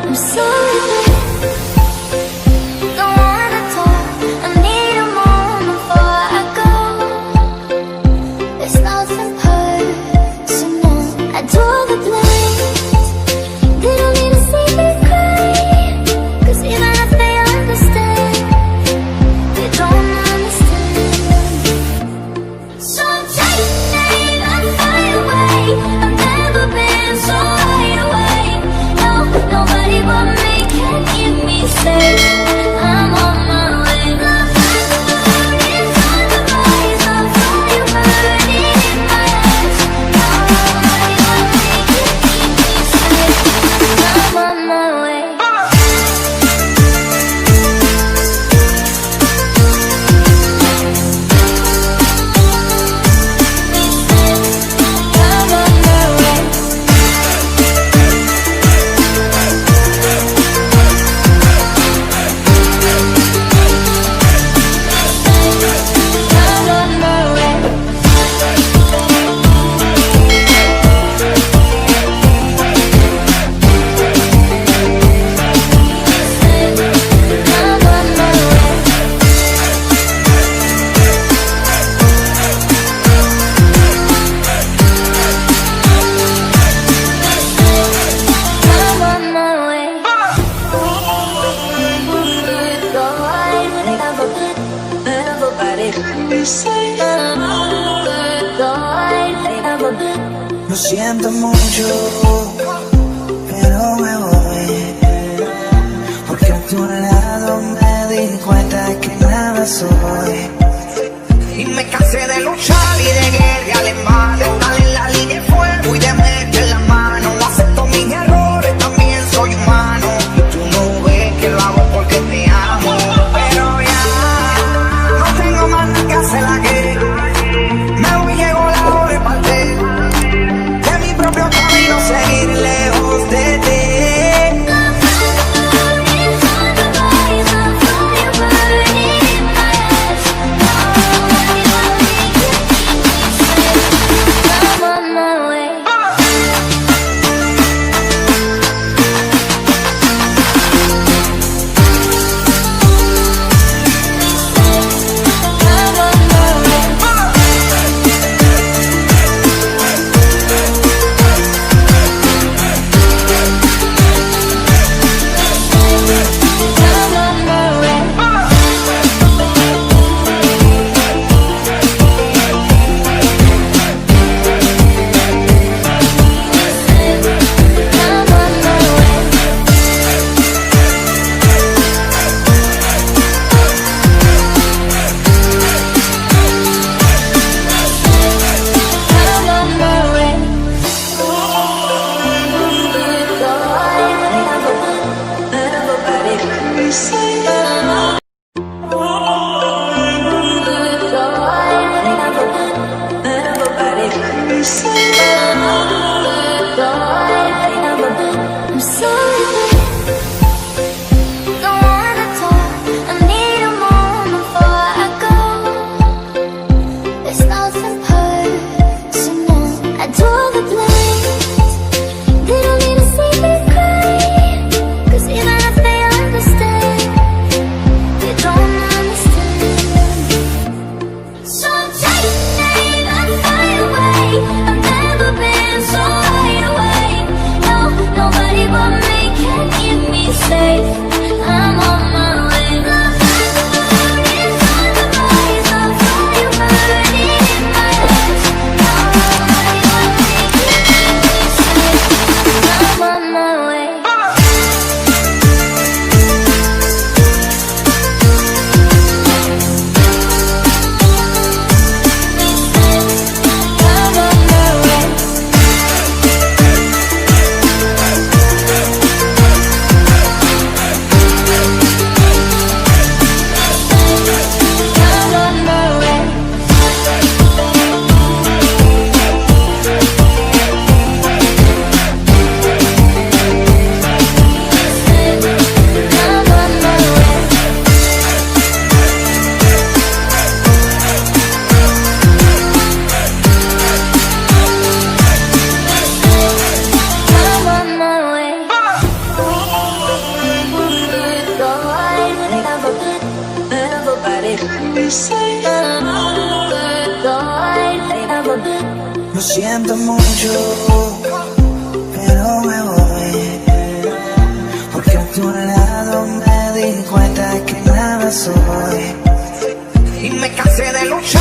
I'm sorry. Don't wanna talk. I need a moment before I go. It's nothing personal. I draw the blinds. They don't need to see me cry. 'Cause even if they understand, they don't understand. So take me and fly away. I've never been so wide awake. No, nobody but me can keep me safe. I'm on my way. The fire is on the rise. The fire burning in my eyes. Nobody but me can keep me safe. I'm on my way. I'm on my way. I'm on my way. I'm on my way. I'm on my way. Lo siento mucho, pero me voy, porque a tu lado me di cuenta que nada soy. Y me cansé de luchar y de guerrear en vano, estar en la línea de fuego y de meter la mano. Acepto mis errores, también soy humano. Tú no ves que lo hago porque te amo, pero ya no tengo más nada que hacer aquí. Me voy, llegó la hora de partir de mi propio camino, seguir lejos de ti. I'm on my way. I'm on my way. I'm on my way. I'm on my way. I'm on my way. I'm sorry. Don't wanna talk. I need a moment before I go. It's nothing personal. I draw the blinds. They don't need to see me cry. 'Cause even if they understand, they don't understand. So take me and fly away. I've never been so wide awake. Lo siento mucho, pero me voy, porque a tu lado me di cuenta que nada soy. Y me cansé de luchar.